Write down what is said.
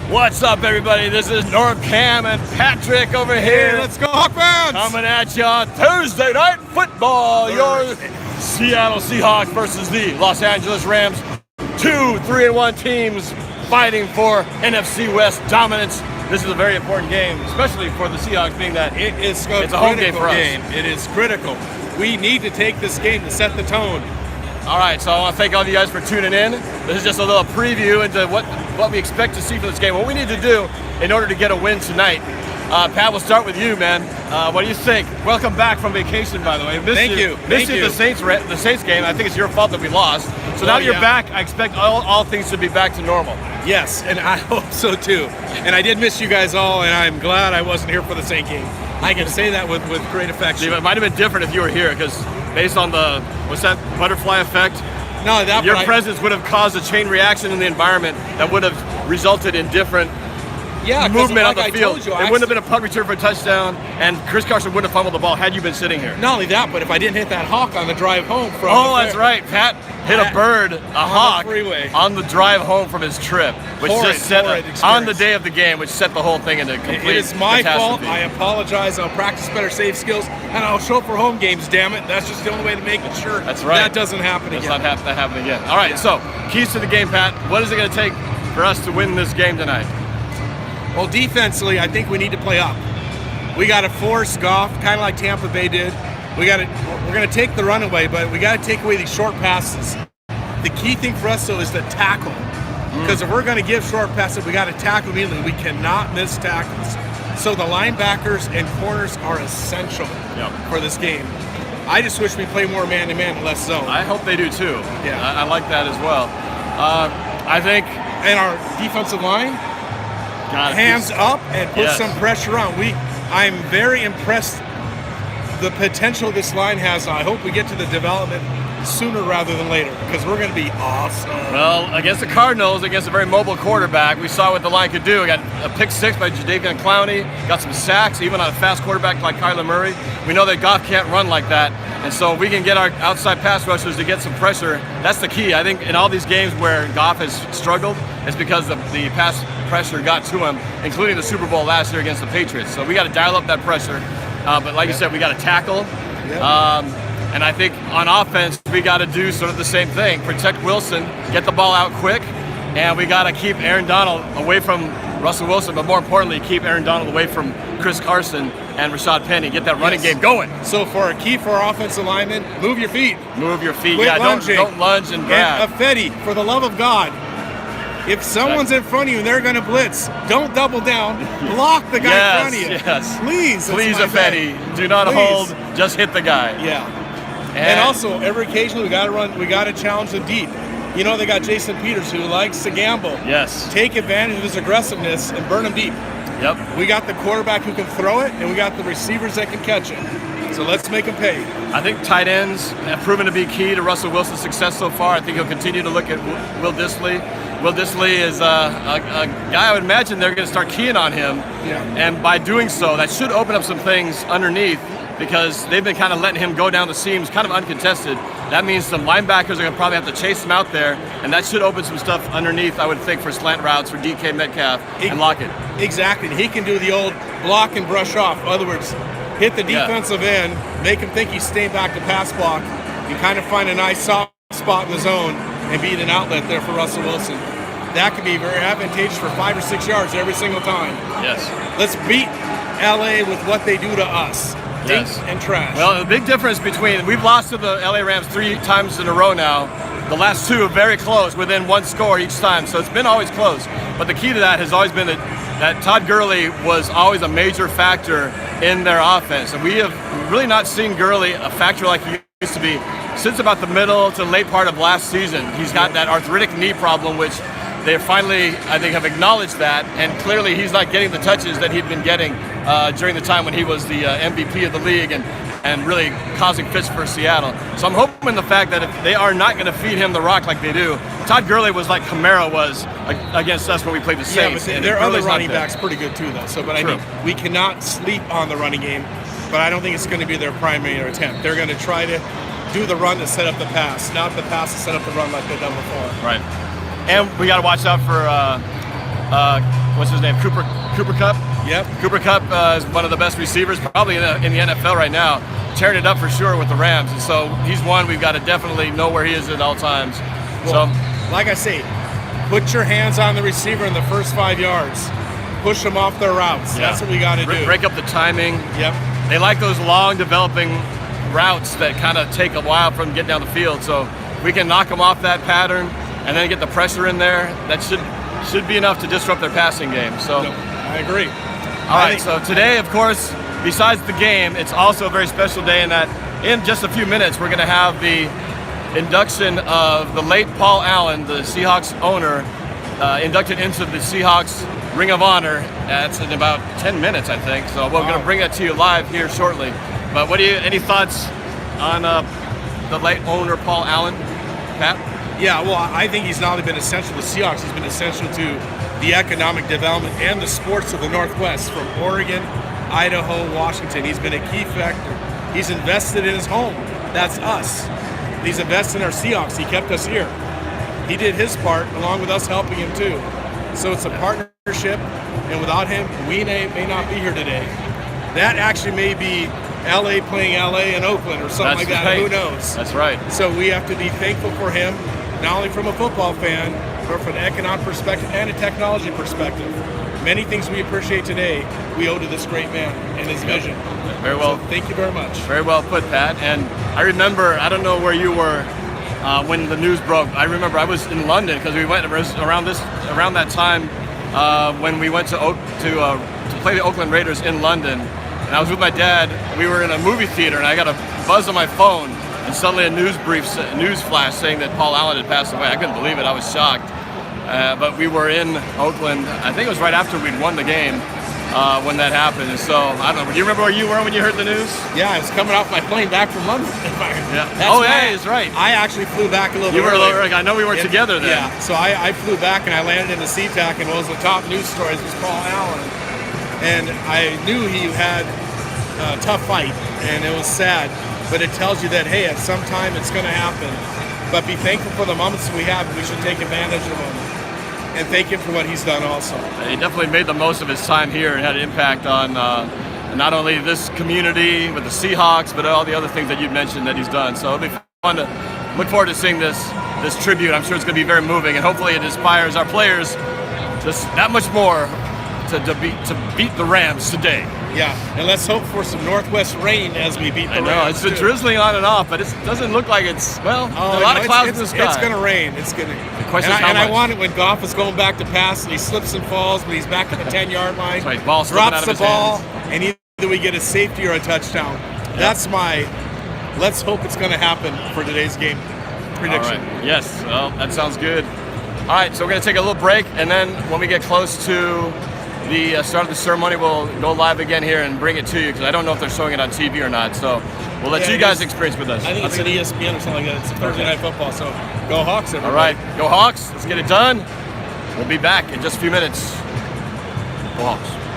What's up, everybody? This is NorbCam and Patrick over here. Hey, let's go, Hawk fans! Coming at you on Thursday Night Football. Your Seattle Seahawks versus the Los Angeles Rams. 2 3-1 teams fighting for NFC West dominance. This is a very important game, especially for the Seahawks, being that it's a home game for us. It is critical. We need to take this game to set the tone. All right, so I want to thank all of you guys for tuning in. This is just a little preview into what we expect to see for this game. What we need to do in order to get a win tonight. Pat, we'll start with you, man. What do you think? Welcome back from vacation, by the way. Thank you. Missed you. The Saints game. I think it's your fault that we lost. So now that you're back, I expect all things to be back to normal. Yes, and I hope so too. And I did miss you guys all, and I'm glad I wasn't here for the Saint game. I can say that with great affection. It might have been different if you were here, because based on the, what's that, butterfly effect? No, your presence would have caused a chain reaction in the environment that would have resulted in different movement on the field. It wouldn't have been a punt return for a touchdown, and Chris Carson wouldn't have fumbled the ball had you been sitting here. Not only that, but if I didn't hit that hawk on the drive home from that's right. Pat hit a bird, a hawk, on the drive home from his trip, which just set on the day of the game, which set the whole thing into complete It is my catastrophe. fault. I apologize. I'll practice better save skills, and I'll show up for home games, damn it. That's just the only way to make sure That's right. that doesn't happen again. Let's not have that happen again. All right, so keys to the game, Pat. What is it going to take for us to win this game tonight? Well, defensively, I think we need to play up. We got to force Goff, kind of like Tampa Bay did. We're going to take the run away, but we got to take away these short passes. The key thing for us, though, is the tackle. Because if we're going to give short passes, we got to tackle immediately. We cannot miss tackles. So the linebackers and corners are essential for this game. I just wish we play more man-to-man and less zone. I hope they do, too. Yeah. I like that as well. I think... And our defensive line... hands up and put some pressure on. I'm very impressed the potential this line has. I hope we get to the development sooner rather than later, because we're going to be awesome. Well, against the Cardinals, against a very mobile quarterback, we saw what the line could do. We got a pick six by Jadeveon Clowney, got some sacks, even on a fast quarterback like Kyler Murray. We know that Goff can't run like that, and so we can get our outside pass rushers to get some pressure. That's the key. I think in all these games where Goff has struggled, it's because the pass pressure got to him, including the Super Bowl last year against the Patriots. So we got to dial up that pressure. But like you said, we got to tackle. And I think on offense, we got to do sort of the same thing. Protect Wilson, get the ball out quick, and we got to keep Aaron Donald away from Russell Wilson, but more importantly, keep Aaron Donald away from Chris Carson and Rashad Penny. Get that running game going. So for a key for our offensive linemen, move your feet. Move your feet. Quit lunging. Don't lunge and grab. And Fetty, for the love of God, if someone's in front of you and they're going to blitz, don't double down. Block the guy in front of you. Yes. Please. Please, Fetty. Do not hold. Just hit the guy. Yeah. And also, every occasion we got to run. We got to challenge them deep. You know, they got Jason Peters who likes to gamble. Yes. Take advantage of his aggressiveness and burn him deep. Yep. We got the quarterback who can throw it, and we got the receivers that can catch it. So let's make them pay. I think tight ends have proven to be key to Russell Wilson's success so far. I think he'll continue to look at Will Dissly. Will Dissly is a guy I would imagine they're going to start keying on him. Yeah. And by doing so, that should open up some things underneath, because they've been kind of letting him go down the seams kind of uncontested. That means some linebackers are going to probably have to chase him out there, and that should open some stuff underneath, I would think, for slant routes for DK Metcalf and Lockett. Exactly. He can do the old block and brush off. In other words, hit the defensive end, make him think he's staying back to pass block, and kind of find a nice soft spot in the zone and beat an outlet there for Russell Wilson. That could be very advantageous for 5 or 6 yards every single time. Yes. Let's beat LA with what they do to us. Yes. And trash. Well, the big difference between, we've lost to the LA Rams 3 times in a row now. The last 2 are very close, within 1 score each time, so it's been always close. But the key to that has always been that Todd Gurley was always a major factor in their offense. And we have really not seen Gurley a factor like he used to be since about the middle to late part of last season. He's got that arthritic knee problem, which they finally, I think, have acknowledged that, and clearly he's not getting the touches that he'd been getting during the time when he was the MVP of the league and really causing fits for Seattle. So I'm hoping the fact that if they are not going to feed him the rock like they do, Todd Gurley was like Kamara was against us when we played the Saints. Yeah, but their other running back's pretty good too, though. So, but I think we cannot sleep on the running game, but I don't think it's going to be their primary attempt. They're going to try to do the run to set up the pass, not the pass to set up the run like they've done before. Right. And we got to watch out for what's his name, Cooper Kupp. Yep. Cooper Kupp is one of the best receivers probably in the NFL right now, tearing it up for sure with the Rams. And so he's one we've got to definitely know where he is at all times. Well, like I say, put your hands on the receiver in the first 5 yards. Push them off their routes. Yeah. That's what we got to do. Break up the timing. Yep. They like those long developing routes that kind of take a while for them to get down the field. So if we can knock them off that pattern and then get the pressure in there, that should be enough to disrupt their passing game. So no, I agree. All right, so today, of course, besides the game, it's also a very special day in that in just a few minutes, we're going to have the induction of the late Paul Allen, the Seahawks owner, inducted into the Seahawks Ring of Honor. That's in about 10 minutes, I think. So we're going to bring that to you live here shortly. But any thoughts on the late owner, Paul Allen, Pat? Yeah, well, I think he's not only been essential to Seahawks, he's been essential to the economic development and the sports of the Northwest, from Oregon, Idaho, Washington. He's been a key factor. He's invested in his home. That's us. He's invested in our Seahawks. He kept us here. He did his part along with us helping him too. So it's a partnership, and without him, we may not be here today. That actually may be LA playing LA and Oakland or something like that. Right. Who knows? That's right. So we have to be thankful for him, not only from a football fan, but from an economic perspective and a technology perspective. Many things we appreciate today, we owe to this great man and his vision. Very well. So thank you very much. Very well put, Pat. And I remember, I don't know where you were when the news broke. I remember I was in London because we went around that time when we went to play the Oakland Raiders in London. And I was with my dad. We were in a movie theater, and I got a buzz on my phone, and suddenly a news flash saying that Paul Allen had passed away. I couldn't believe it. I was shocked. But we were in Oakland. I think it was right after we'd won the game when that happened. And so, I don't know. Do you remember where you were when you heard the news? Yeah, I was coming off my plane back from London. Yeah. That's right. I actually flew back a little bit early. early. You were a little early. I know we were together then. Yeah, so I flew back and I landed in the SeaTac, and one of the top news stories was Paul Allen. And I knew he had a tough fight, and it was sad. But it tells you that, hey, at some time it's going to happen. But be thankful for the moments we have. We should take advantage of them. And thank him for what he's done also. He definitely made the most of his time here and had an impact on not only this community with the Seahawks, but all the other things that you mentioned that he's done. So it'll be fun to look forward to seeing this tribute. I'm sure it's going to be very moving, and hopefully it inspires our players just that much more to beat the Rams today. Yeah, and let's hope for some northwest rain as we beat the Rams. I know, it's been drizzling on and off, but it doesn't look like it's, well, a lot of clouds in the sky. It's going to rain. It's going to. I want it when Goff is going back to pass and he slips and falls, but he's back at the 10-yard line. That's right, ball drops the ball, hands. and either we get a safety or a touchdown. Yep. That's my. Let's hope it's going to happen for today's game prediction. All right. Yes, well, that sounds good. All right, so we're going to take a little break, and then when we get close to the start of the ceremony, we'll go live again here and bring it to you, because I don't know if they're showing it on TV or not. So we'll let you guys experience with us. I think it's an ESPN or something like that. It's Thursday Night Football, so go Hawks, everybody. All right, go Hawks. Let's get it done. We'll be back in just a few minutes. Go Hawks.